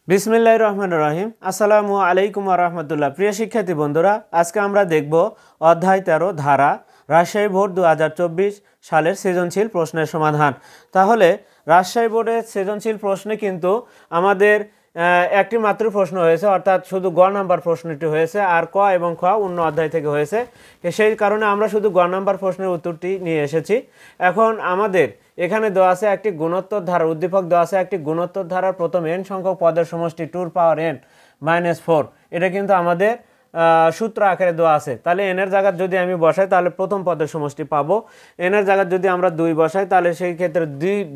বিসমিল্লাহির রহমানির রহিম। আসসালামু আলাইকুম ওয়া রাহমাতুল্লাহ। প্রিয় শিক্ষার্থী বন্ধুরা, আজকে আমরা দেখব অধ্যায় 13 ধারা, রাজশাহী বোর্ড 2024 সালের সৃজনশীল প্রশ্নের সমাধান। তাহলে রাজশাহী বোর্ডের সৃজনশীল প্রশ্নে কিন্তু আমাদের একটি মাত্র প্রশ্ন হয়েছে, অর্থাৎ শুধু গ নাম্বার প্রশ্নটি হয়েছে, আর ক এবং খ অন্য অধ্যায় থেকে হয়েছে। সেই কারণে আমরা শুধু গ নাম্বার প্রশ্নের উত্তরটি নিয়ে এসেছি। এখন আমাদের এখানে দেওয়া আছে একটি গুণোত্তর ধারা, উদ্দীপক দেওয়া আছে একটি গুণোত্তর ধারার প্রথম n সংখ্যক পদের সমষ্টি 2n-4। এটা কিন্তু আমাদের সূত্র আকারে দেওয়া আছে। তাহলে n এর জায়গায় যদি আমি বসাই তাহলে প্রথম পদের সমষ্টি পাবো, n এর জায়গায় যদি আমরা 2 বসাই তাহলে সেই ক্ষেত্রে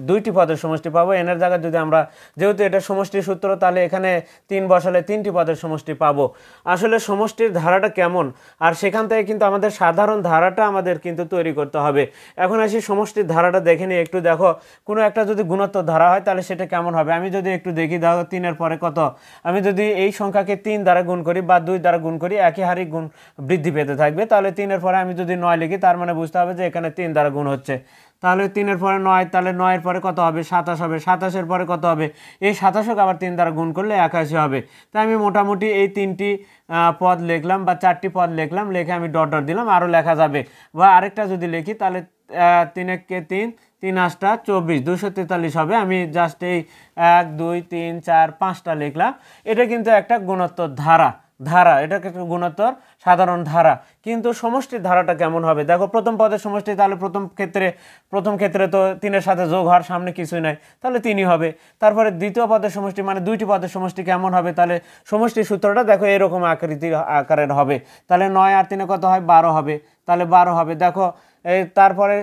দুইটি পদের সমষ্টি পাবো। n এর জায়গায় যদি আমরা, যেহেতু এটা সমষ্টির সূত্র, তাহলে এখানে 3 বসালে 3টি পদের সমষ্টি পাবো। আসলে সমষ্টির ধারাটা কেমন, আর সেখান থেকে কিন্তু আমাদের সাধারণ ধারাটা আমাদের কিন্তু তৈরি করতে হবে। এখন আসি সমষ্টির ধারাটা দেখে নিই একটু। দেখো, কোনো একটা যদি গুণোত্তর ধারা হয় তাহলে সেটা কেমন হবে আমি যদি একটু দেখি। দেখো 3 এর পরে কত, আমি যদি এই সংখ্যাকে 3 দ্বারা গুণ করি বা 2 দ্বারা গুণ করি, একই হারে গুণ বৃদ্ধি পেতে থাকবে। তাহলে 3 এর পরে আমি যদি 9 লিখি, তার মানে বুঝতে হবে যে এখানে 3 দ্বারা গুণ হচ্ছে। তাহলে 3 এর পরে 9, তাহলে 9 এর পরে কত হবে? 27 হবে। 27 এর পরে কত হবে? এই 27কে আবার 3 দ্বারা গুণ করলে 81 হবে। তাই আমি মোটামুটি এই 3টি পদ লিখলাম বা 4টি পদ লিখলাম, লিখে আমি ডট ডট দিলাম, আরও লেখা যাবে। বা আরেকটা যদি লিখি তাহলে 3 একে 3, 3 8টা 24, 243 হবে। আমি জাস্ট এই 1 2 3 4 5টা লিখলাম। এটা কিন্তু একটা গুণোত্তর ধারা, এটা একটা গুণোত্তর সাধারণ ধারা। কিন্তু সমষ্টির ধারাটা কেমন হবে? দেখো, প্রথম পদের সমষ্টি, তাহলে প্রথম ক্ষেত্রে তো 3 এর সাথে যোগ হওয়ার সামনে কিছুই নাই, তাহলে 3ই হবে। তারপরে দ্বিতীয় পদের সমষ্টি মানে দুইটি পদের সমষ্টি কেমন হবে? তাহলে সমষ্টির সূত্রটা দেখো এরকম আকারের হবে। তাহলে 9 আর 3 কত হয়? 12 হবে। তাহলে 12 হবে। দেখো এই তারপরে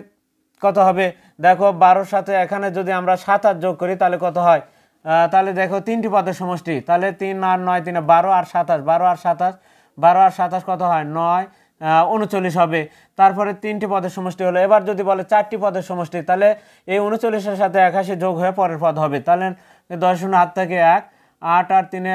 কত হবে? দেখো 12-র সাথে এখানে যদি আমরা 7 আর যোগ করি তাহলে কত হয়? তাহলে দেখো 3টি পদের সমষ্টি, তাহলে 3 আর 9 3 12 আর 27, 12 আর 27 কত হয়? 9 39 হবে। তারপরে 3টি পদের সমষ্টি হলো। এবার যদি বলে 4টি পদের সমষ্টি, তাহলে এই 39-এর সাথে 81 যোগ হয়ে পরের পদ হবে। তাহলে 10 হাত থেকে 1, 8 আর 3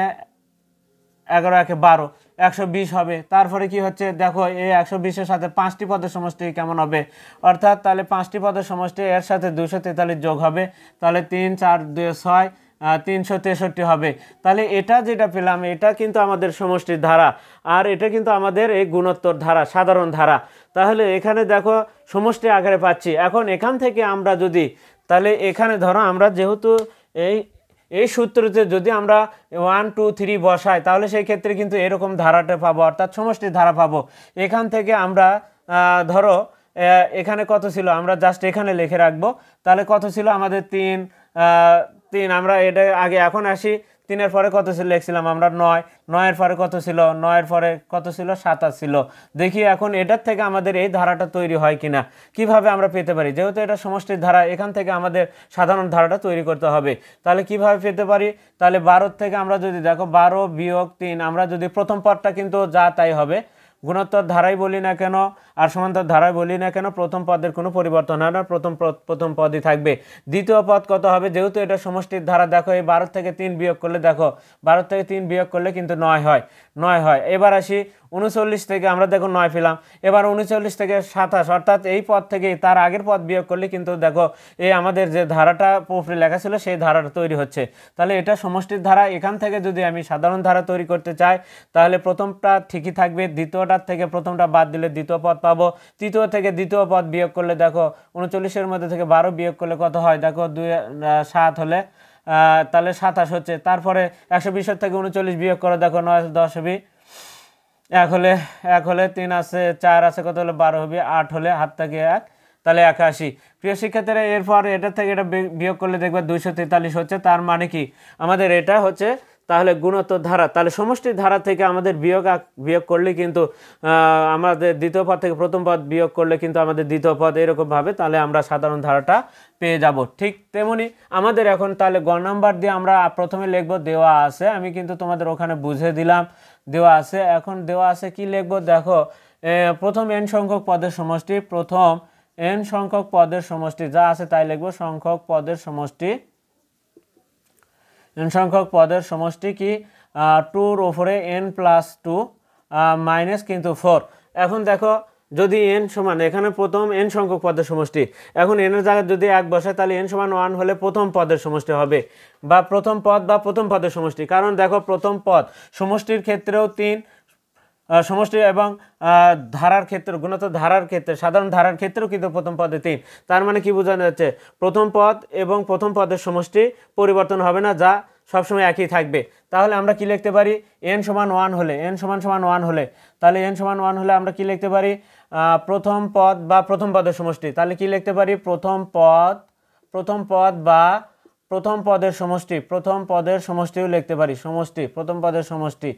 11, 1 12, 120 হবে। তারপরে কি হচ্ছে? দেখো এই 120-এর সাথে 5টি পদের সমষ্টি কেমন হবে? অর্থাৎ তাহলে 5টি পদের সমষ্টি এর সাথে 243 যোগ হবে, তাহলে 3 4 2 6, 363 হবে। তাহলে এটা যেটা পেলাম, এটা কিন্তু আমাদের সমষ্টির ধারা, আর এটা কিন্তু আমাদের এই গুণোত্তর ধারা, সাধারণ ধারা। তাহলে এখানে দেখো সমষ্টি আকারে পাচ্ছি। এখন এখান থেকে আমরা যদি, তাহলে এখানে ধরো আমরা যেহেতু এই সূত্রতে যদি আমরা 1 2 3 বসাই, তাহলে সেই ক্ষেত্রে কিন্তু এরকম ধারাটা পাবো, অর্থাৎ সমষ্টির ধারা পাবো। এখান থেকে আমরা ধরো এখানে কত ছিল আমরা জাস্ট এখানে লিখে রাখবো। তাহলে কত ছিল আমাদের? 3 আমরা এটা আগে, এখন আসি 3 এর পরে কত ছিল লিখছিলাম আমরা? 9 এর পরে কত ছিল? 9 এর পরে কত ছিল? 27 ছিল। দেখি এখন এটার থেকে আমাদের এই ধারাটা তৈরি হয় কিনা, কিভাবে আমরা পেতে পারি। যেহেতু এটা সমষ্টির ধারা, এখান থেকে আমাদের সাধারণ ধারাটা তৈরি করতে হবে। তাহলে কিভাবে পেতে পারি? তাহলে 12 থেকে আমরা যদি দেখো 12 বিয়োগ 3, আমরা যদি প্রথম পদটা কিন্তু যা তাই হবে, গুণোত্তর ধারাই বলি না কেন আর সমান্তর ধারাই বলি না কেন, প্রথম পদের কোনো পরিবর্তন হয় না, প্রথম পদই থাকবে। দ্বিতীয় পদ কত হবে? যেহেতু এটা সমষ্টির ধারা, দেখো এই 12 থেকে 3 বিয়োগ করলে, দেখো 12 থেকে 3 বিয়োগ করলে কিন্তু 9 হয়। এবার আসি 39 থেকে, আমরা দেখো 9 পেলাম। এবার 39 থেকে 27, অর্থাৎ এই পদ থেকে তার আগের পদ বিয়োগ করলে কিন্তু দেখো এই আমাদের যে ধারাটা উপরে লেখা ছিল সেই ধারাটা তৈরি হচ্ছে। তাহলে এটা সমষ্টির ধারা। এখান থেকে যদি আমি সাধারণ ধারা তৈরি করতে চাই, তাহলে প্রথমটা ঠিকই থাকবে, দ্বিতীয়টার থেকে প্রথমটা বাদ দিলে দ্বিতীয় পদ পাবো। তৃতীয় থেকে দ্বিতীয় পদ বিয়োগ করলে, দেখো 39-এর মধ্যে থেকে 12 বিয়োগ করলে কত হয়? দেখো 2 7 হলে তাহলে 27 হচ্ছে। তারপরে 120 থেকে 39 বিয়োগ করে, দেখো 9 10 হবে, 1 হলে 3 আছে, 4 আছে, কত হলে? 12 হবে। 8 হলে হাত থেকে 1, তাহলে 81। প্রিয় শিক্ষার্থীরা, এরপর এটা থেকে এটা বিয়োগ করলে দেখবে 243 হচ্ছে। তার মানে কি আমাদের এটা হচ্ছে তাহলে গুণোত্তর ধারা। তাহলে সমষ্টির ধারা থেকে আমাদের বিয়োগ করলে কিন্তু আমাদের দ্বিতীয় পদ থেকে প্রথম পদ বিয়োগ করলে কিন্তু আমাদের দ্বিতীয় পদ, এরকমভাবে তাহলে আমরা সাধারণ ধারাটা পেয়ে যাব। ঠিক তেমনি আমাদের এখন তাহলে গ নাম্বার দিয়ে আমরা প্রথমে লিখবো, দেওয়া আছে, আমি কিন্তু তোমাদের ওখানে বুঝে দিলাম দেওয়া আছে। এখন দেওয়া আছে কি লিখবো? দেখো প্রথম n সংখ্যক পদের সমষ্টি, প্রথম n সংখ্যক পদের সমষ্টি যা আছে তাই লিখবো। সংখ্যক পদের সমষ্টি, n সংখ্যক পদের সমষ্টি কি? 2 এর উপরে n + 2 মাইনাস কিন্তু 4। এখন দেখো যদি n সমান, এখানে প্রথম n সংখ্যক পদের সমষ্টি, এখন n এর জায়গায় যদি 1 বসায় তাহলে n সমান 1 হলে প্রথম পদের সমষ্টি হবে, বা প্রথম পদ বা প্রথম পদের সমষ্টি। কারণ দেখো প্রথম পদ সমষ্টির ক্ষেত্রেও 3, সমষ্টি এবং ধারার ক্ষেত্রে, গুণিত ধারার ক্ষেত্রে, সাধারণ ধারার ক্ষেত্রেও কিন্তু প্রথম পদে 3। তার মানে কি বোঝানো যাচ্ছে, প্রথম পদ এবং প্রথম পদের সমষ্টি পরিবর্তন হবে না, যা সবসময় একই থাকবে। তাহলে আমরা কি লিখতে পারি, n সমান 1 হলে, n সমান 1 হলে, তাহলে n সমান 1 হলে আমরা কি লিখতে পারি, প্রথম পদ বা প্রথম পদের সমষ্টি। তাহলে কি লিখতে পারি, প্রথম পদ বা প্রথম পদের সমষ্টি, প্রথম পদের সমষ্টিও লিখতে পারি, সমষ্টি, প্রথম পদের সমষ্টি।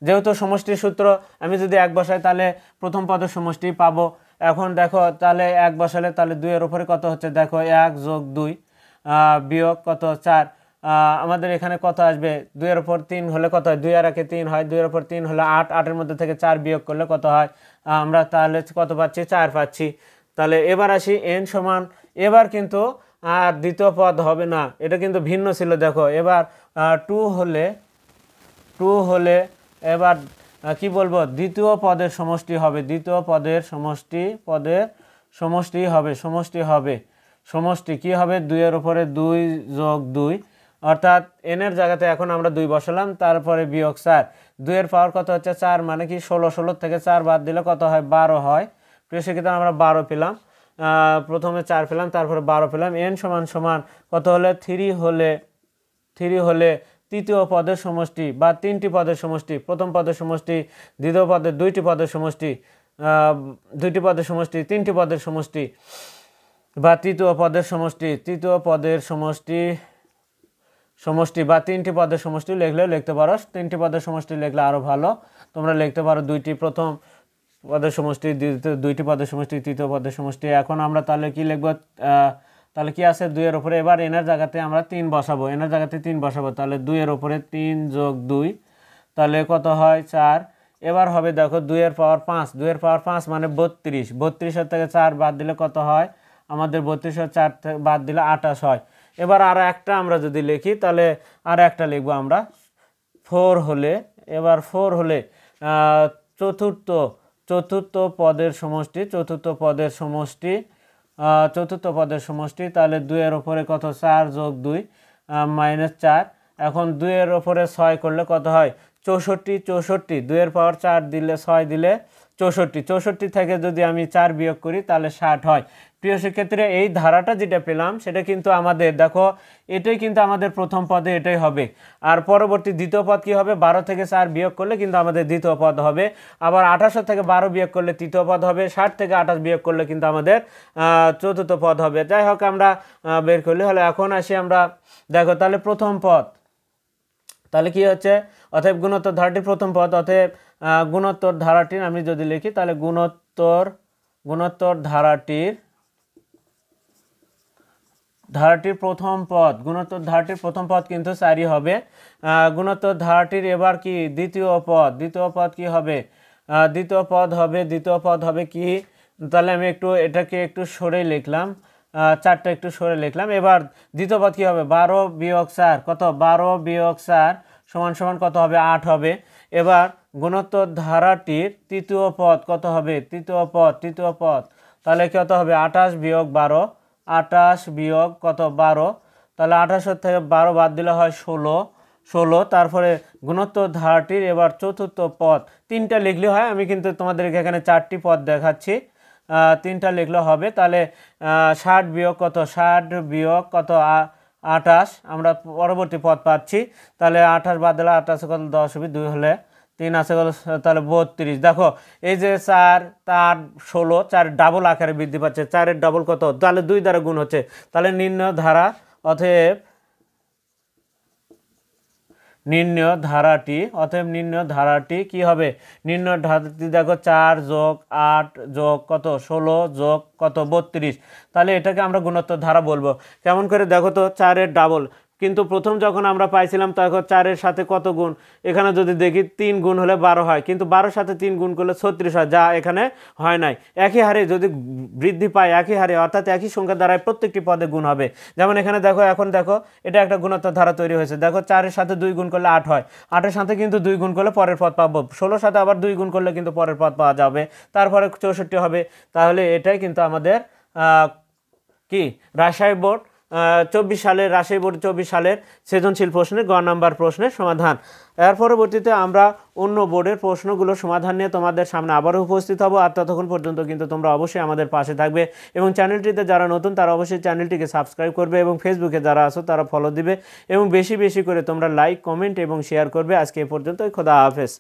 যেহেতু সমষ্টির সূত্র আমি যদি 1 বসাই তাহলে প্রথম পদের সমষ্টি পাবো। এখন দেখো তাহলে 1 বসালে তাহলে 2 এর উপরে কত হচ্ছে, দেখো 1 যোগ 2 বিয়োগ কত 4, আমাদের এখানে কত আসবে, 2 এর উপর 3 হলে কত হয়, 2 আর 1 3 হয়, 2 এর উপর 3 হলে 8, 8 এর মধ্যে থেকে 4 বিয়োগ করলে কত হয়, আমরা তাহলে কত পাচ্ছি, 4 পাচ্ছি। তাহলে এবার আসি n সমান, এবার কিন্তু আর দ্বিতীয় পদ হবে না, এটা কিন্তু ভিন্ন ছিল। দেখো এবার 2 হলে এবার কি বলবো, দ্বিতীয় পদের সমষ্টি হবে, দ্বিতীয় পদের সমষ্টি হবে, সমষ্টি কি হবে, 2 এর উপরে 2 যোগ 2, অর্থাৎ n এর জায়গাতে এখন আমরা 2 বসালাম, তারপরে বিয়োগ 4, 2 এর পাওয়ার কত হচ্ছে 4, মানে কি 16, 16 থেকে 4 বাদ দিলে কত হয়, 12 হয়। প্রিয় শিক্ষার্থী আমরা 12 পেলাম, প্রথমে 4 পেলাম, তারপরে 12 পেলাম। n সমান কত হলে, 3 হলে তৃতীয় পদের সমষ্টি বা 3টি পদের সমষ্টি, প্রথম পদের সমষ্টি, দ্বিতীয় পদের 2টি পদের সমষ্টি, 2টি পদের সমষ্টি, 3টি পদের সমষ্টি, বা তৃতীয় পদের সমষ্টি বা 3টি পদের সমষ্টি লিখলেও লিখতে পারো, 3টি পদের সমষ্টি লিখলে আরও ভালো। তোমরা লিখতে পারো 2টি প্রথম পদের সমষ্টি, 2টি পদের সমষ্টি, তৃতীয় পদের সমষ্টি। এখন আমরা তাহলে কি লিখব, তাহলে কি আছে, 2 এর উপরে, এবার n এর জায়গাতে আমরা 3 বসাবো, n এর জায়গাতে 3 বসাবো, তাহলে 2 এর উপরে 3 যোগ 2, তাহলে কত হয় 4। এবার হবে দেখো 2 এর পাওয়ার 5, 2 এর পাওয়ার 5 মানে 32, 32 থেকে 4 বাদ দিলে কত হয়, আমাদের 32 4 থেকে বাদ দিলে 28 হয়। এবার আর একটা আমরা যদি লিখি, তাহলে আর একটা লিখবো আমরা 4 হলে, এবার 4 হলে চতুর্থ পদের সমষ্টি, চতুর্থ পদের সমষ্টি, তাহলে 2 এর উপরে কত, 4 যোগ 2 -4। এখন 2 এর উপরে 6 করলে কত হয়, 64, 2 এর পাওয়ার 4 দিলে 6 দিলে 64 থেকে যদি আমি 4 বিয়োগ করি তাহলে 60 হয়। প্রিয় শিক্ষার্থীরা এই ধারাটা যেটা পেলাম সেটা কিন্তু আমাদের, দেখো এটাই কিন্তু আমাদের প্রথম পদে এটাই হবে, আর পরবর্তী দ্বিতীয় পদ কি হবে, 12 থেকে 4 বিয়োগ করলে কিন্তু আমাদের দ্বিতীয় পদ হবে, আবার 28 থেকে 12 বিয়োগ করলে তৃতীয় পদ হবে, 60 থেকে 28 বিয়োগ করলে কিন্তু আমাদের চতুর্থ পদ হবে। যাই হোক আমরা বের করলে হলো। এখন আসি আমরা, দেখো তাহলে প্রথম পদ, তাহলে কি হচ্ছে, অতএব গুণোত্তর ধারাটির প্রথম পদ, অতএব গুণোত্তর ধারাটির আমি যদি লিখি তাহলে গুণোত্তর ধারাটির প্রথম পদ, গুণোত্তর ধারাটির প্রথম পদ কিন্তু 4ই হবে। গুণোত্তর ধারাটির এবার কি দ্বিতীয় পদ কি হবে, দ্বিতীয় পদ হবে কি, তাহলে আমি এটাকে একটু সরে লিখলাম, 4টা একটু সরে লিখলাম। এবার দ্বিতীয় পদ কি হবে, 12 বিয়োগ 4 কত, 12 বিয়োগ 4 সমান কত হবে, 8 হবে। এবার গুণোত্তর ধারাটির তৃতীয় পদ কত হবে, তৃতীয় পদ তাহলে কত হবে, 28 বিয়োগ 12, 28 বিয়োগ কত 12, তাহলে 28 থেকে 12 বাদ দিলে হয় 16। তারপরে গুণোত্তর ধারাটির এবার চতুর্থ পদ, 3টা লিখলে হয়, আমি কিন্তু তোমাদেরকে এখানে 4টি পদ দেখাচ্ছি, 3টা লিখলে হবে। তাহলে 60 বিয়োগ কত, 28, আমরা পরবর্তী পদ পাচ্ছি, তাহলে 28 বাদ দিলে 28 কত, 10 হবে, 2 হলে 3 আছে কত, তাহলে 32। দেখো এই যে 4 তার 16, 4 ডাবল আকারে বৃদ্ধি পাচ্ছে, 4-এর ডাবল কত, তাহলে 2 দ্বারা গুণ হচ্ছে, তাহলে নির্ণয় ধারা, অতএব নির্ণয় ধারাটি কি হবে, নির্ণয় ধারাটি দেখো 4 যোগ 8 যোগ কত 16 যোগ কত 32, তাহলে এটাকে আমরা গুণোত্তর ধারা বলবো। কেমন করে দেখো তো, 4-এর ডাবল, কিন্তু প্রথম যখন আমরা পাইছিলাম তখন 4-এর সাথে কত গুণ, এখানে যদি দেখি 3 গুণ হলে 12 হয়, কিন্তু 12-র সাথে 3 গুণ করলে 36 হয়, যা এখানে হয় নাই। একই হারে যদি বৃদ্ধি পায় একই হারে, অর্থাৎ একই সংখ্যা দ্বারা প্রত্যেকটি পদে গুণ হবে। যেমন এখানে দেখো, এখন দেখো এটা একটা গুণোত্তর ধারা তৈরি হয়েছে। দেখো 4-এর সাথে 2 গুণ করলে 8 হয়, 8-এর সাথে কিন্তু 2 গুণ করলে পরের পদ পাবো, 16-র সাথে আবার 2 গুণ করলে কিন্তু পরের পদ পাওয়া যাবে, তারপরে 64 হবে। তাহলে এটাই কিন্তু আমাদের কি রাজশাহী বোর্ড 24 সালের, রাজশাহী বোর্ড 24 সালের সৃজনশীল প্রশ্নের গ নাম্বার প্রশ্নের সমাধান। এর পরবর্তীতে আমরা অন্য বোর্ডের প্রশ্নগুলোর সমাধান নিয়ে তোমাদের সামনে আবারও উপস্থিত হব। আর ততক্ষণ পর্যন্ত কিন্তু তোমরা অবশ্যই আমাদের পাশে থাকবে এবং চ্যানেলটিতে যারা নতুন তারা অবশ্যই চ্যানেলটিকে সাবস্ক্রাইব করবে এবং ফেসবুকে যারা আছো তারা ফলো দিবে এবং বেশি বেশি করে তোমরা লাইক, কমেন্ট এবং শেয়ার করবে। আজকে এ পর্যন্তই, খোদা হাফেজ।